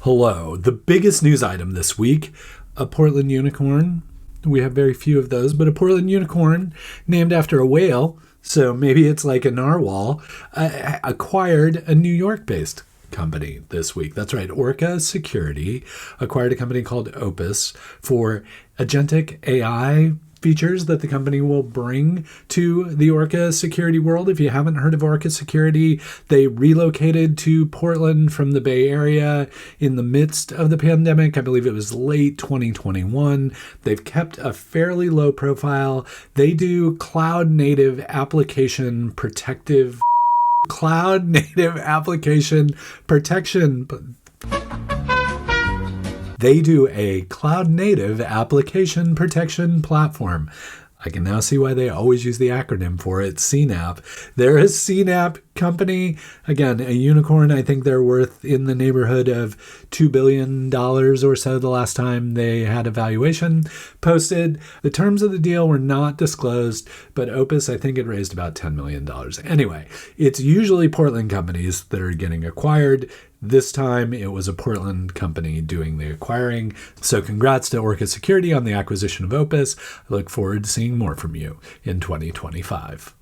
Hello. The biggest news item this week, a Portland unicorn. We have very few of those, but a Portland unicorn named after a whale, so maybe it's like a narwhal, acquired a New York-based company this week. That's right. Orca Security acquired a company called Opus for agentic AI features that the company will bring to the Orca Security world. If you haven't heard of Orca Security, they relocated to Portland from the Bay Area in the midst of the pandemic. I believe it was late 2021. They've kept a fairly low profile. They do cloud native application protection. They do a cloud-native application protection platform. I can now see why they always use the acronym for it, CNAP. They're a CNAP company. Again, a unicorn. I think they're worth in the neighborhood of $2 billion or so the last time they had a valuation posted. The terms of the deal were not disclosed, but Opus, I think it raised about $10 million. Anyway, it's usually Portland companies that are getting acquired. This time, it was a Portland company doing the acquiring. So congrats to Orca Security on the acquisition of Opus. I look forward to seeing more from you in 2025.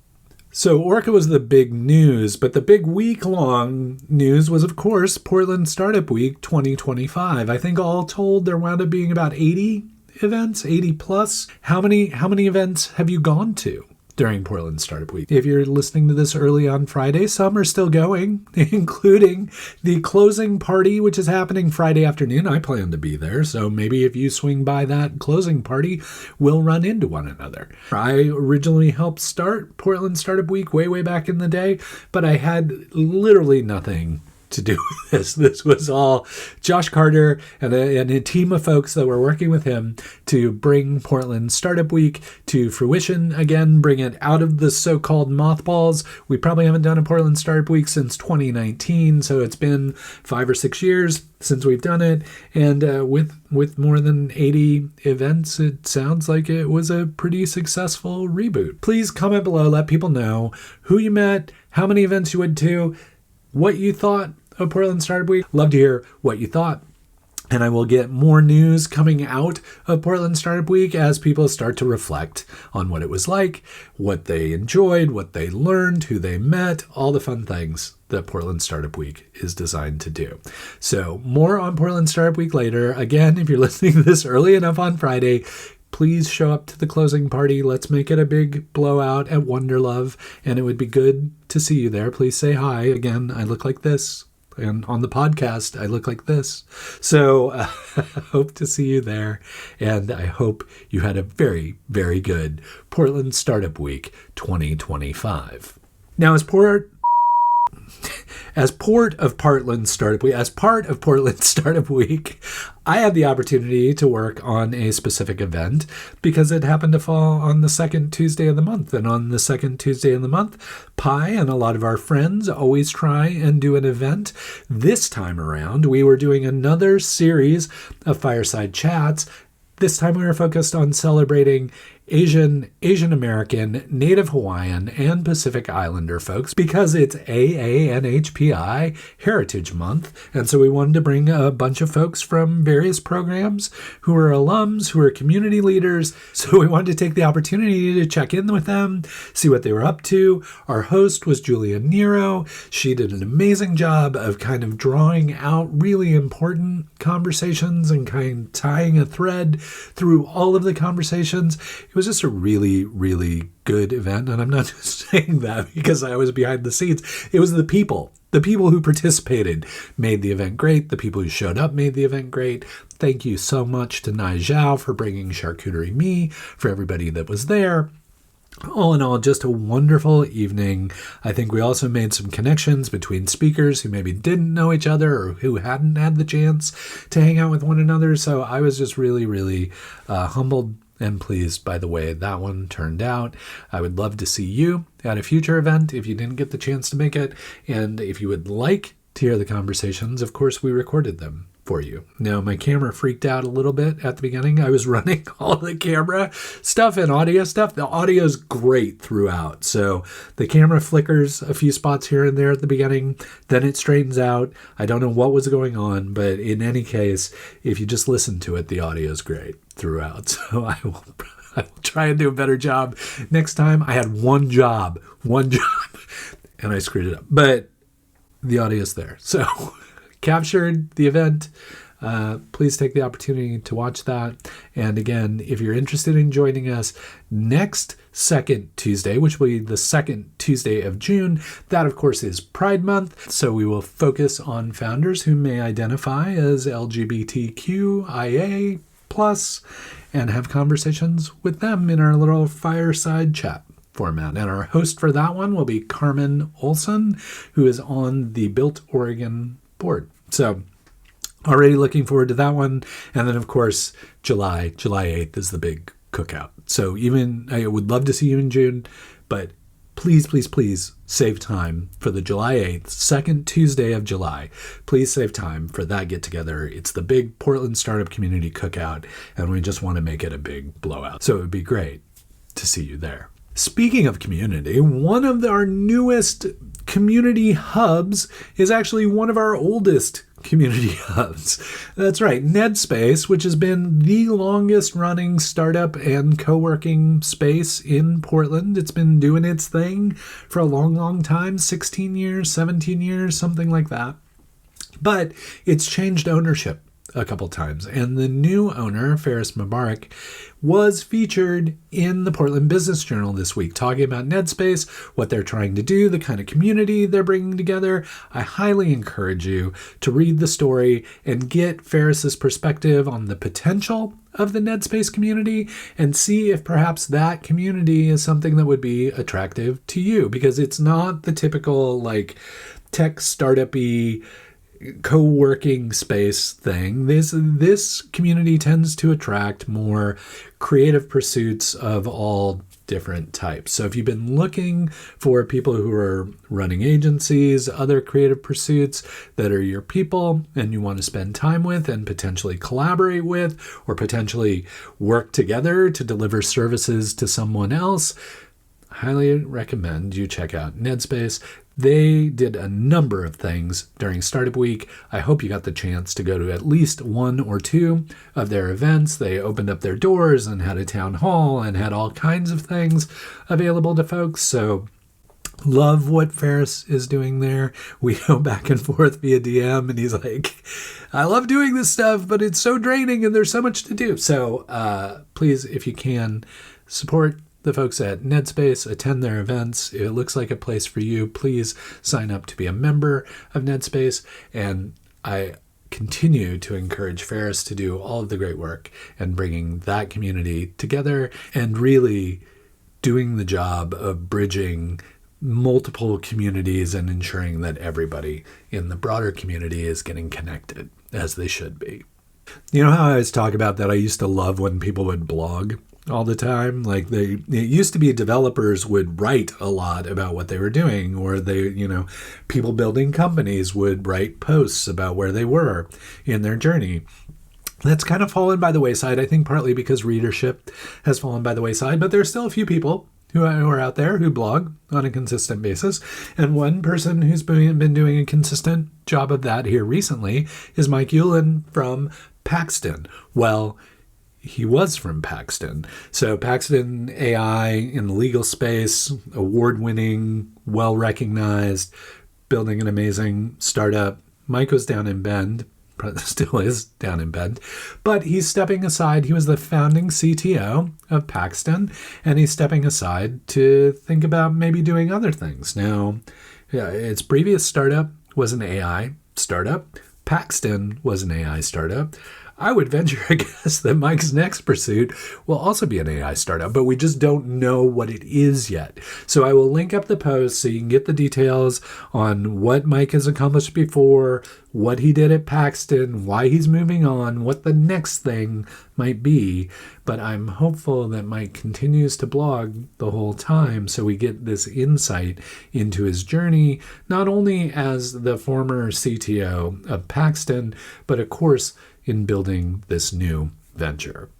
So Orca was the big news, but the big week-long news was, of course, Portland Startup Week 2025. I think all told, there wound up being about 80 events, 80 plus. How many events have you gone to during Portland Startup Week? If you're listening to this early on Friday, some are still going, including the closing party, which is happening Friday afternoon. I plan to be there, so maybe if you swing by that closing party, we'll run into one another. I originally helped start Portland Startup Week way back in the day, but I had literally nothing to do with this. This was all Josh Carter and a team of folks that were working with him to bring Portland Startup Week to fruition again, bring it out of the so-called mothballs. We probably haven't done a Portland Startup Week since 2019, so it's been 5 or 6 years since we've done it. And with more than 80 events, it sounds like it was a pretty successful reboot. Please comment below, let people know who you met, how many events you went to, what you thought of Portland Startup Week. Love to hear what you thought. And I will get more news coming out of Portland Startup Week as people start to reflect on what it was like, what they enjoyed, what they learned, who they met, all the fun things that Portland Startup Week is designed to do. So more on Portland Startup Week later. Again, if you're listening to this early enough on Friday, please show up to the closing party. Let's make it a big blowout at Wonderlove, and it would be good to see you there. Please say hi. Again, I look like this, and on the podcast, I look like this. So I hope to see you there, and I hope you had a very, very good Portland Startup Week 2025. Now, as part of Portland Startup Week, I had the opportunity to work on a specific event because it happened to fall on the second Tuesday of the month. And on the second Tuesday of the month, Pi and a lot of our friends always try and do an event. This time around, we were doing another series of fireside chats. This time we were focused on celebrating Asian American, Native Hawaiian, and Pacific Islander folks because it's AANHPI Heritage Month. And so we wanted to bring a bunch of folks from various programs who are alums, who are community leaders. So we wanted to take the opportunity to check in with them, see what they were up to. Our host was Julia Nero. She did an amazing job of kind of drawing out really important conversations and kind of tying a thread through all of the conversations. It was just a really, really good event. And I'm not just saying that because I was behind the scenes. It was the people. The people who participated made the event great. The people who showed up made the event great. Thank you so much to Nai Zhao for bringing Charcuterie Me, for everybody that was there. All in all, just a wonderful evening. I think we also made some connections between speakers who maybe didn't know each other or who hadn't had the chance to hang out with one another. So I was just really, really humbled and pleased by the way that one turned out. I would love to see you at a future event if you didn't get the chance to make it. And if you would like to hear the conversations, of course, we recorded them for you. Now, my camera freaked out a little bit at the beginning. I was running all the camera stuff and audio stuff. The audio is great throughout. So the camera flickers a few spots here and there at the beginning. Then it straightens out. I don't know what was going on, but in any case, if you just listen to it, the audio is great throughout. So I will try and do a better job next time. I had one job, and I screwed it up. But the audio is there. So captured the event. Please take the opportunity to watch that. And again, if you're interested in joining us next second Tuesday, which will be the second Tuesday of June, that of course is Pride Month. So we will focus on founders who may identify as LGBTQIA plus and have conversations with them in our little fireside chat format. And our host for that one will be Carmen Olson, who is on the Built Oregon board. So already looking forward to that one. And then, of course, July 8th is the big cookout. So even I would love to see you in June, but please save time for the July 8th, second Tuesday of July. Please save time for that get together. It's the big Portland Startup Community Cookout, and we just want to make it a big blowout. So it would be great to see you there. Speaking of community, one of our newest community hubs is actually one of our oldest community hubs. That's right, NedSpace, which has been the longest running startup and co-working space in Portland. It's been doing its thing for a long time, 16 years, 17 years, something like that. But it's changed ownership a couple times. And the new owner, Faris Mubarak, was featured in the Portland Business Journal this week, talking about NedSpace, what they're trying to do, the kind of community they're bringing together. I highly encourage you to read the story and get Faris's perspective on the potential of the NedSpace community and see if perhaps that community is something that would be attractive to you, because it's not the typical like tech startup-y co-working space thing. This community tends to attract more creative pursuits of all different types. So if you've been looking for people who are running agencies, other creative pursuits that are your people and you want to spend time with and potentially collaborate with or potentially work together to deliver services to someone else, I highly recommend you check out NedSpace. They did a number of things during Startup Week. I hope you got the chance to go to at least one or two of their events. They opened up their doors and had a town hall and had all kinds of things available to folks. So love what Faris is doing there. We go back and forth via DM and he's like, I love doing this stuff, but it's so draining and there's so much to do. So please, if you can, support the folks at NedSpace, attend their events. It looks like a place for you. Please sign up to be a member of NedSpace. And I continue to encourage Faris to do all of the great work and bringing that community together and really doing the job of bridging multiple communities and ensuring that everybody in the broader community is getting connected as they should be. You know how I always talk about that I used to love when people would blog all the time? Like it used to be developers would write a lot about what they were doing, or people building companies would write posts about where they were in their journey. That's kind of fallen by the wayside, I think partly because readership has fallen by the wayside, but there's still a few people who are out there who blog on a consistent basis. And one person who's been doing a consistent job of that here recently is Mike Ulan from Paxton. Well, he was from Paxton. So Paxton AI in the legal space, award-winning, well-recognized, building an amazing startup. Mike was down in Bend, still is down in Bend, but he's stepping aside. He was the founding CTO of Paxton, and he's stepping aside to think about maybe doing other things. Now, its previous startup was an AI startup. Paxton was an AI startup. I would venture a guess that Mike's next pursuit will also be an AI startup, but we just don't know what it is yet. So I will link up the post so you can get the details on what Mike has accomplished before, what he did at Paxton, why he's moving on, what the next thing might be. But I'm hopeful that Mike continues to blog the whole time so we get this insight into his journey, not only as the former CTO of Paxton, but of course in building this new venture.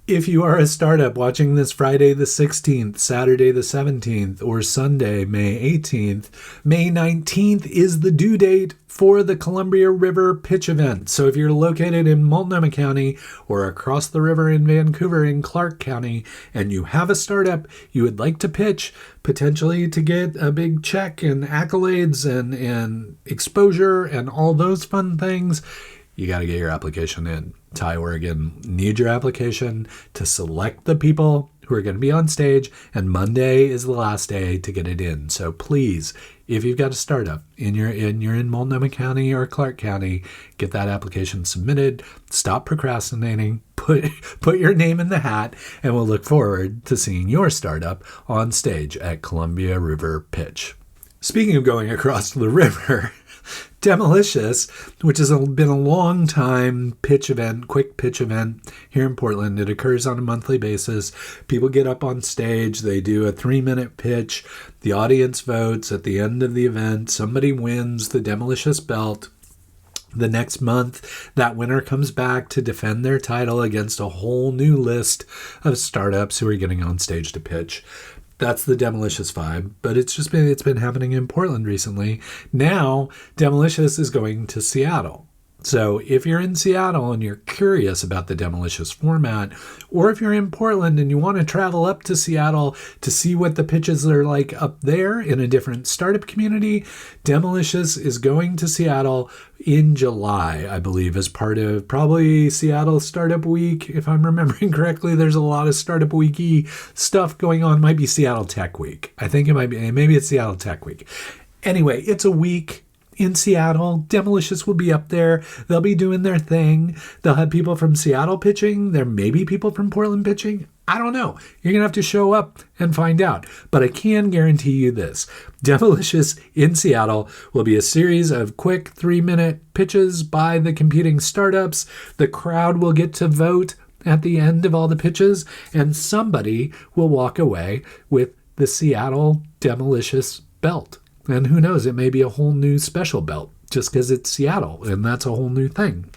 If you are a startup watching this Friday the 16th, Saturday the 17th, or Sunday, May 18th, May 19th is the due date for the Columbia River Pitch event. So if you're located in Multnomah County or across the river in Vancouver in Clark County, and you have a startup you would like to pitch, potentially to get a big check and accolades and exposure and all those fun things, you got to get your application in. Ty Oregon needs your application to select the people who are going to be on stage, and Monday is the last day to get it in. So please, if you've got a startup and you're in Multnomah County or Clark County, get that application submitted. Stop procrastinating. Put your name in the hat, and we'll look forward to seeing your startup on stage at Columbia River Pitch. Speaking of going across the river, Demolicious, which has been a long time quick pitch event here in Portland. It occurs on a monthly basis. People get up on stage. They do a 3-minute pitch. The audience votes. At the end of the event, somebody wins the Demolicious belt. The next month, that winner comes back to defend their title against a whole new list of startups who are getting on stage to pitch. That's the Demolicious vibe, but it's been happening in Portland recently. Now, Demolicious is going to Seattle. So if you're in Seattle and you're curious about the Demolicious format, or if you're in Portland and you want to travel up to Seattle to see what the pitches are like up there in a different startup community, Demolicious is going to Seattle in July, I believe, as part of probably Seattle Startup Week. If I'm remembering correctly, there's a lot of Startup Week-y stuff going on. It might be Seattle Tech Week. I think it might be. Maybe it's Seattle Tech Week. Anyway, it's a week in Seattle. Demolicious will be up there. They'll be doing their thing. They'll have people from Seattle pitching. There may be people from Portland pitching. I don't know. You're going to have to show up and find out. But I can guarantee you this. Demolicious in Seattle will be a series of quick 3-minute pitches by the competing startups. The crowd will get to vote at the end of all the pitches, and somebody will walk away with the Seattle Demolicious belt. And who knows, it may be a whole new special belt just because it's Seattle, and that's a whole new thing.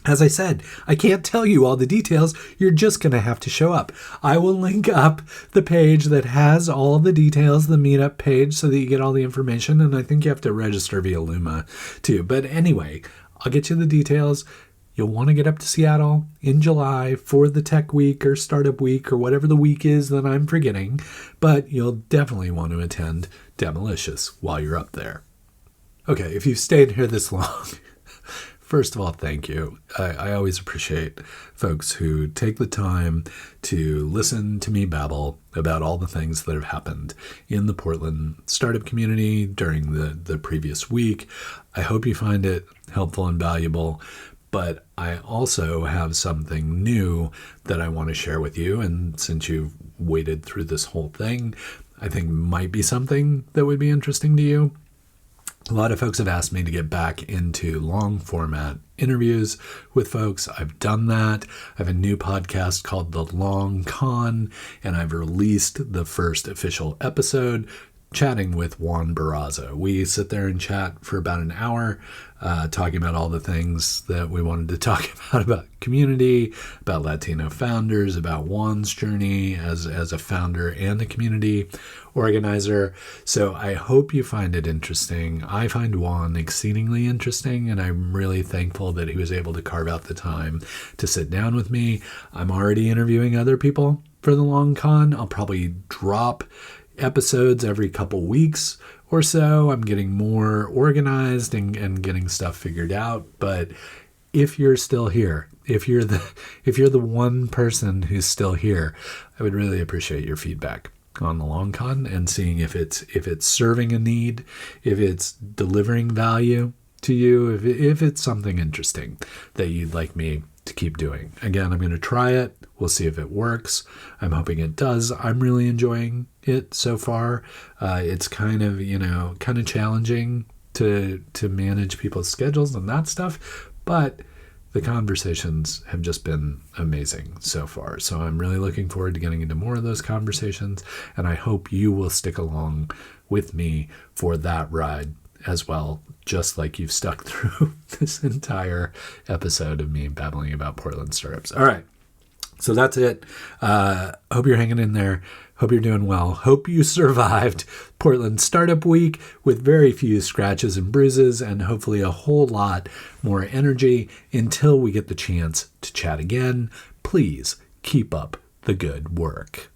As I said, I can't tell you all the details. You're just going to have to show up. I will link up the page that has all the details, the meetup page, so that you get all the information. And I think you have to register via Luma too. But anyway, I'll get you the details. You'll want to get up to Seattle in July for the Tech Week or Startup Week or whatever the week is that I'm forgetting. But you'll definitely want to attend Demolicious while you're up there. Okay, if you've stayed here this long, first of all, thank you. I always appreciate folks who take the time to listen to me babble about all the things that have happened in the Portland startup community during the previous week. I hope you find it helpful and valuable. But I also have something new that I want to share with you. And since you've waited through this whole thing, I think might be something that would be interesting to you. A lot of folks have asked me to get back into long format interviews with folks. I've done that. I have a new podcast called The Long Con, and I've released the first official episode chatting with Juan Barraza. We sit there and chat for about an hour, talking about all the things that we wanted to talk about community, about Latino founders, about Juan's journey as a founder and a community organizer. So I hope you find it interesting. I find Juan exceedingly interesting, and I'm really thankful that he was able to carve out the time to sit down with me. I'm already interviewing other people for the Long Con. I'll probably drop episodes every couple weeks or so. I'm getting more organized and getting stuff figured out. But if you're still here, if you're the one person who's still here, I would really appreciate your feedback on the Long Con and seeing if it's serving a need, if it's delivering value to you, if it's something interesting that you'd like me to keep doing. Again, I'm going to try it. We'll see if it works. I'm hoping it does. I'm really enjoying it so far. It's kind of challenging to manage people's schedules and that stuff, but the conversations have just been amazing so far. So I'm really looking forward to getting into more of those conversations, and I hope you will stick along with me for that ride as well, just like you've stuck through this entire episode of me babbling about Portland startups. All right. So that's it. Hope you're hanging in there. Hope you're doing well. Hope you survived Portland Startup Week with very few scratches and bruises, and hopefully a whole lot more energy until we get the chance to chat again. Please keep up the good work.